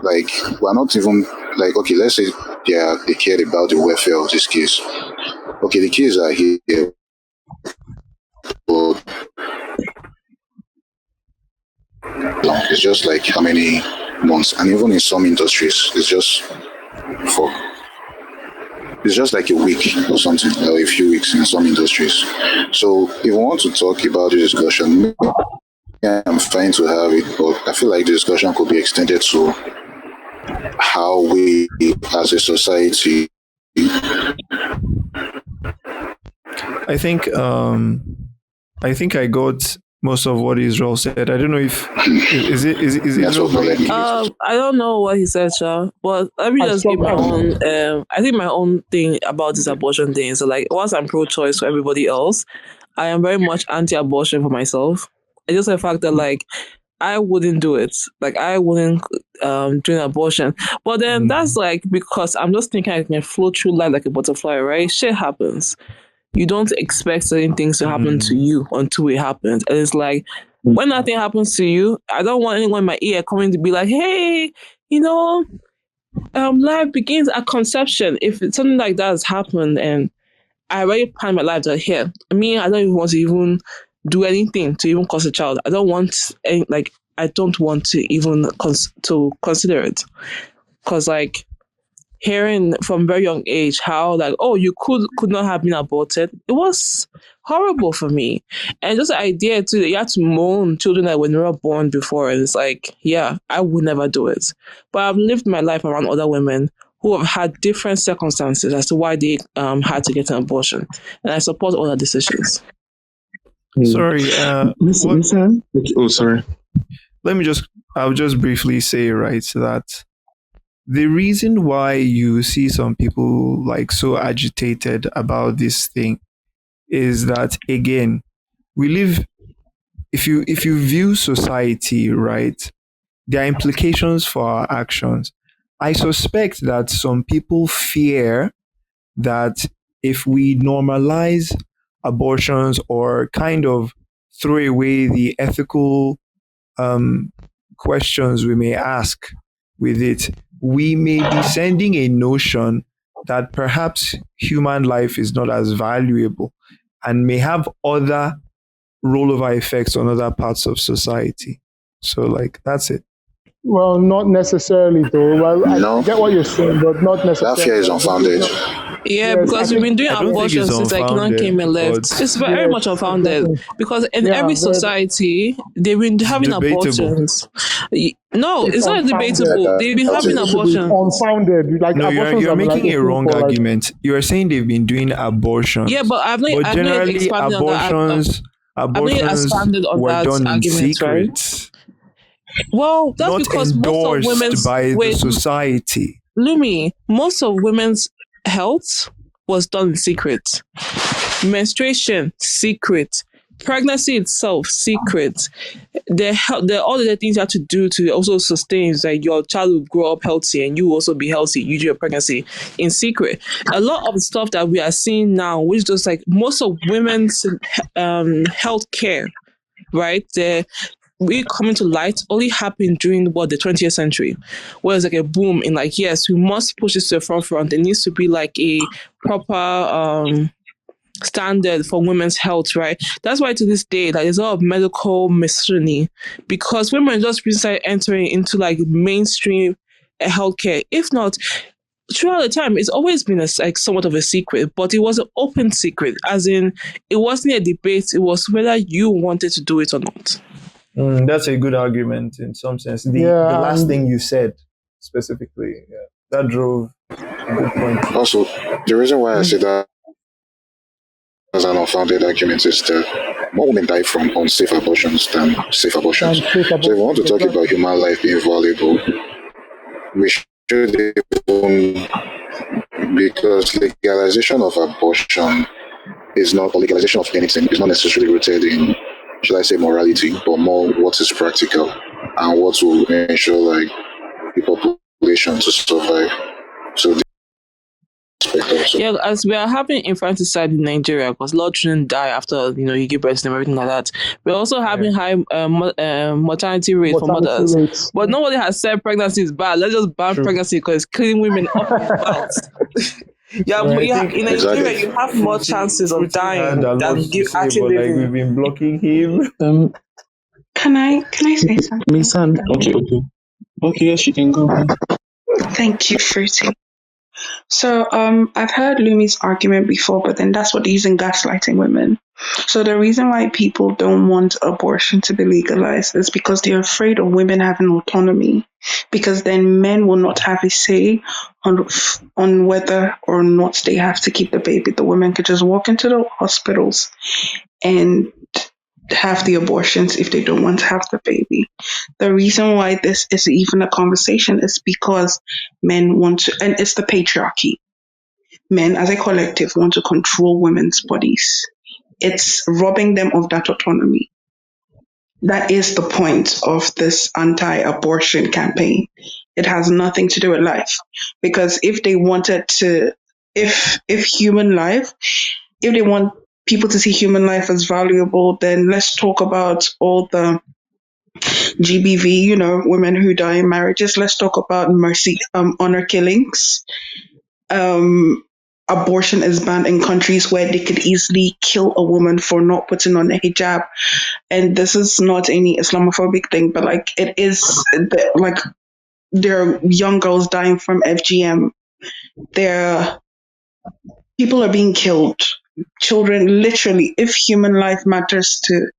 Like, we're not even, like, okay, let's say they cared about the welfare of these kids. Okay, the kids are here, but it's just like how many months, and even in some industries, it's just like a week or something, or a few weeks in some industries. So if we want to talk about the discussion, I'm fine to have it, but I feel like the discussion could be extended to how we as a society. I think I got most of what Israel said. I don't know if is it That's Israel what Poland is. I don't know what he said, Sha, but let me just give my own. I think my own thing about this abortion thing is like, whilst I'm pro-choice for everybody else, I am very much anti-abortion for myself. It's just the fact that like I wouldn't do it. Like I wouldn't do an abortion. But then that's like because I'm just thinking I can float through life like a butterfly, right? Shit happens. You don't expect certain things to happen to you until it happens. And it's like when nothing happens to you, I don't want anyone in my ear coming to be like, hey, life begins at conception. If it's something like that has happened and I already planned my life that here, I don't even want to even do anything to even cause a child. I don't want to even to consider it. Because like hearing from very young age how like, oh, you could not have been aborted, it was horrible for me. And just the idea too that you had to mourn children that were never born before, and it's like, yeah, I would never do it. But I've lived my life around other women who have had different circumstances as to why they had to get an abortion, and I support all their decisions. Sorry, Listen. Oh, sorry. I'll just briefly say, right, that the reason why you see some people like so agitated about this thing is that, again, we live, if you view society, right, there are implications for our actions. I suspect that some people fear that if we normalize abortions or kind of throw away the ethical questions we may ask with it, we may be sending a notion that perhaps human life is not as valuable and may have other rollover effects on other parts of society. So, like, that's it. Well, not necessarily, though. Well, I get what you're saying, but not necessarily. That fear is unfounded. Yeah, because we've been doing abortion since like Elon came and left. It's very much unfounded because in every society they've been having abortions. No, it's not debatable. They've been having abortions. Unfounded. Like no, you're making a wrong argument. You're saying they've been doing abortions. Yeah, but I've not generally abortions were done in secret. Right? Well, that's not because most of women's by the society. Lumi, most of women's health was done in secret. Menstruation, secret. Pregnancy itself, secret. All the things you have to do to also sustain is like your child will grow up healthy and you will also be healthy. You do your pregnancy in secret. A lot of the stuff that we are seeing now, which just like most of women's health care, right? We coming to light only happened during the 20th century, where it's like a boom in like, yes, we must push this to the forefront. There needs to be like a proper standard for women's health, right? That's why to this day, like, there's a lot of medical misogyny because women just recently entering into like mainstream healthcare. If not, throughout the time, it's always been like somewhat of a secret, but it was an open secret, as in it wasn't a debate. It was whether you wanted to do it or not. That's a good argument in some sense. The last thing you said specifically, that drove a good point. Also, the reason why I say that as an unfounded argument is that more women die from unsafe abortions than safe abortions. So if we want to talk about human life being valuable, we should even, because legalization of abortion is not, or legalization of anything is not necessarily rooted in, should I say, morality, but more what is practical and what will ensure like the population to survive. So yeah, as we are having infanticide in Nigeria, because a lot of children die after you give birth and everything like that. We're also having high mortality rate for mothers, but nobody has said pregnancy is bad. Let's just ban pregnancy because it's killing women up and out. In Nigeria, you have more chances of dying than actually living. We've been blocking him. Can I say something? Misan, okay, yes, you can go. Thank you, Fruity. So I've heard Lumi's argument before, but then that's what they're using gaslighting women. So the reason why people don't want abortion to be legalized is because they're afraid of women having autonomy, because then men will not have a say on whether or not they have to keep the baby. The women could just walk into the hospitals and have the abortions if they don't want to have the baby. The reason why this is even a conversation is because men want to, and it's the patriarchy. Men as a collective want to control women's bodies. It's robbing them of that autonomy. That is the point of this anti-abortion campaign. It has nothing to do with life. Because if they wanted to, if human life, if they want people to see human life as valuable, then let's talk about all the GBV, women who die in marriages. Let's talk about mercy, honor killings. Abortion is banned in countries where they could easily kill a woman for not putting on a hijab. And this is not any Islamophobic thing, but like it is, like there are young girls dying from FGM. People are being killed. Children, literally, if human life matters to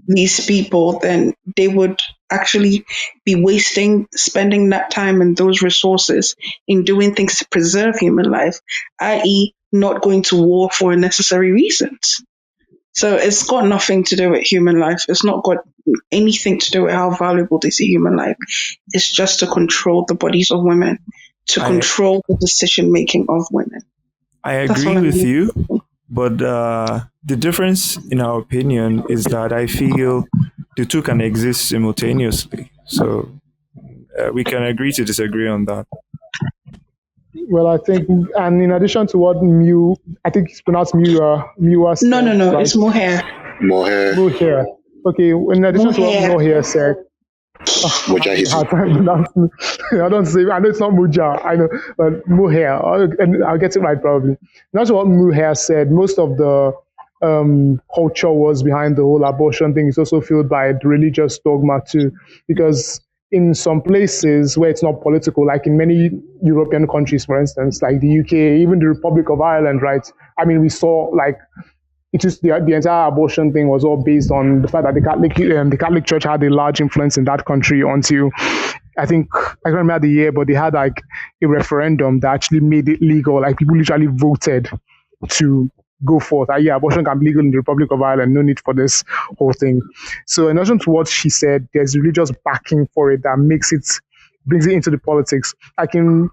these people, then they would actually be spending that time and those resources in doing things to preserve human life, i.e., not going to war for unnecessary reasons. So it's got nothing to do with human life. It's not got anything to do with how valuable they see human life. It's just to control the bodies of women, to control the decision making of women. I agree with you, but the difference in our opinion is that I feel the two can exist simultaneously. So we can agree to disagree on that. Well, I think, and in addition to what I think it's pronounced Miwa said. No, right? It's Mohair. Mohair. Okay, in addition to what Mohair said. I don't say. I know it's not Muja. I know, but Mohair. And I'll get it right probably. That's what Mohair said. Most of the culture was behind the whole abortion thing. It's also fueled by the religious dogma too, because in some places where it's not political, like in many European countries, for instance, like the UK, even the Republic of Ireland, right? I mean, we saw like it just the entire abortion thing was all based on the fact that the Catholic Church had a large influence in that country until I think I don't remember the year, but they had like a referendum that actually made it legal. Like people literally voted to go forth. Abortion can be legal in the Republic of Ireland. No need for this whole thing. So in addition to what she said, there's religious backing for it that brings it into the politics. Like in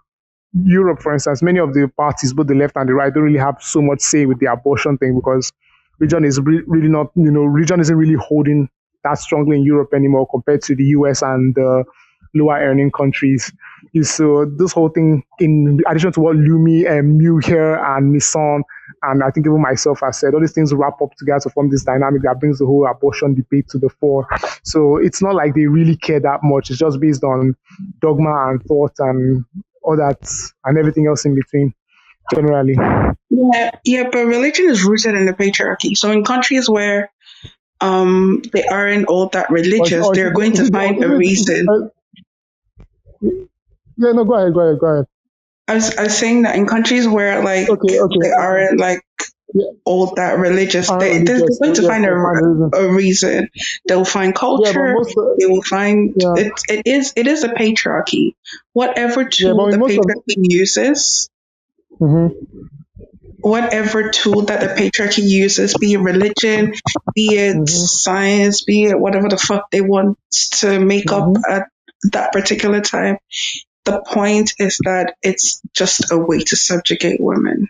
Europe, for instance, many of the parties, both the left and the right, don't really have so much say with the abortion thing because religion is really not, religion isn't really holding that strongly in Europe anymore compared to the US and the lower earning countries. So this whole thing, in addition to what Lumi and Mew here and Nissan, and I think even myself has said, all these things wrap up together to form this dynamic that brings the whole abortion debate to the fore. So it's not like they really care that much. It's just based on dogma and thought and all that and everything else in between, generally. Yeah, but religion is rooted in the patriarchy. So in countries where they aren't all that religious, they're going to find a reason. Yeah, no, go ahead. I was saying that in countries where they aren't all that religious, they're going to find a reason. They'll find culture. They will find it is a patriarchy. Whatever tool the patriarchy uses, whatever tool that the patriarchy uses, be it religion, be it science, be it whatever the fuck they want to make up at that particular time. The point is that it's just a way to subjugate women.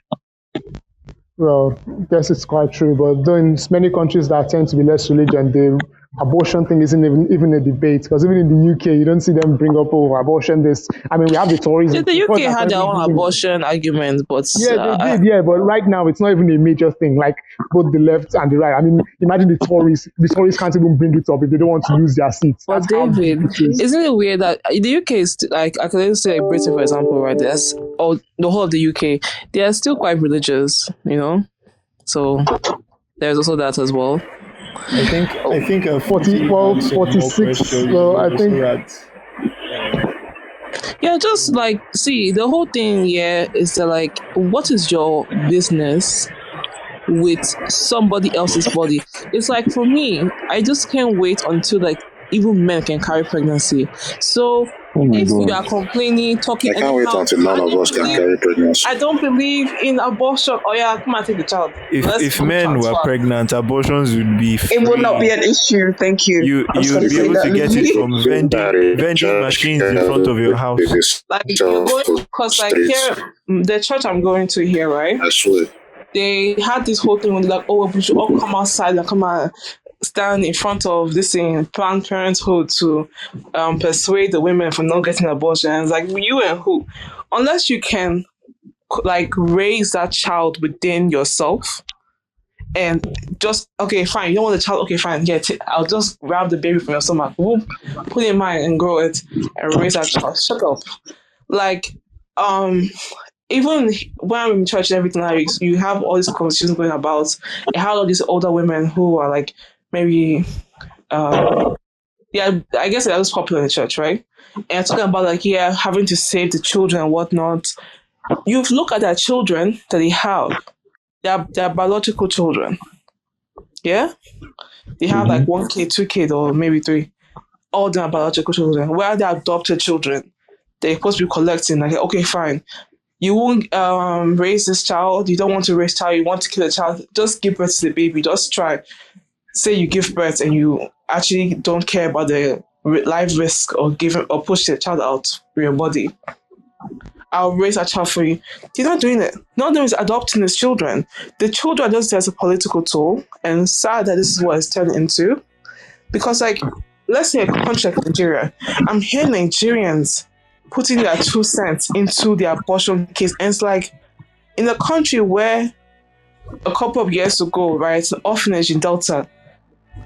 Well, I guess it's quite true, but though in many countries that tend to be less religious, the abortion thing isn't even a debate, because even in the UK, you don't see them bring up abortion. We have the Tories. Yeah, the UK had their own abortion argument, but they did, but right now it's not even a major thing. Like both the left and the right. I mean, imagine the Tories can't even bring it up if they don't want to use their seats. But David, isn't it weird that the UK is like, I can say like Britain, for example, right? Or the whole of the UK, they are still quite religious, So there's also that as well. I think 46. So I think yeah, just like see the whole thing here is that like, what is your business with somebody else's body? It's like for me, I just can't wait until like even men can carry pregnancy. So Oh my if you God. are complaining, talking I can't wait anyhow, until none of us can carry pregnancy. I don't believe in abortion. Oh yeah, come and take the child. If men were pregnant, abortions would be free. It would not be an issue. Thank you. I'm just You'd gonna be say able to get it that. from vending machines in front of your house. Like you go, because like here, the church I'm going to here, right? I swear. They had this whole thing when they're like, oh, we should all come outside and come and stand in front of this thing, Planned Parenthood, to persuade the women from not getting abortions. Like, you and who? Unless you can like raise that child within yourself and just, okay, fine, you don't want the child, okay, fine, I'll just grab the baby from your stomach, whoop, put it in mine and grow it and raise that child. Shut up. Like, even when I'm in church and everything, like, you have all these conversations going about, and how all these older women who are like maybe yeah, I guess they're just popular in the church, right? And talking about like, yeah, having to save the children and whatnot. You look at their children that they have, their biological children. Yeah? They have like 1 kid, 2 kids, or maybe 3. All their biological children. Where are their adopted children? They're supposed to be collecting. Like, okay, fine. You won't raise this child. You don't want to raise child. You want to kill a child. Just give birth to the baby. Just try. Say you give birth and you actually don't care about the life risk or push the child out from your body. I'll raise a child for you. They're not doing it. None of them is adopting his children. The children are just as a political tool, and sad that this is what it's turned into. Because, like, let's say a country like Nigeria. I'm hearing Nigerians putting their 2 cents into the abortion case, and it's like, in a country where a couple of years ago, right, an orphanage in Delta,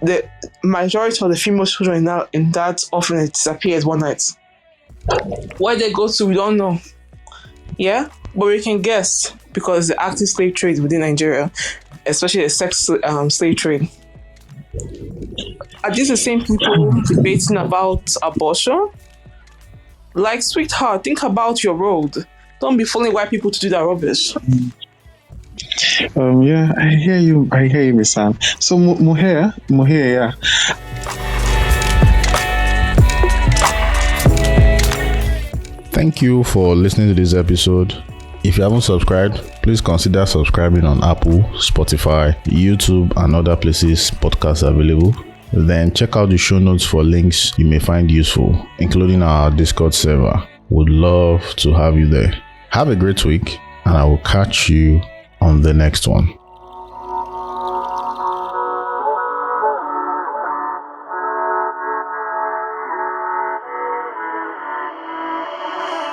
the majority of the female children in that orphanage disappeared one night. Where they go to, we don't know. Yeah? But we can guess, because the active slave trade within Nigeria, especially the sex slave trade. Are these the same people debating about abortion? Like, sweetheart, think about your road. Don't be following white people to do that rubbish. Yeah, I hear you, Miss Sam. So Mohair, yeah. Thank you for listening to this episode. If you haven't subscribed, please consider subscribing on Apple, Spotify, YouTube, and other places podcasts are available. Then check out the show notes for links you may find useful, including our Discord server. Would love to have you there. Have a great week, and I will catch you on the next one.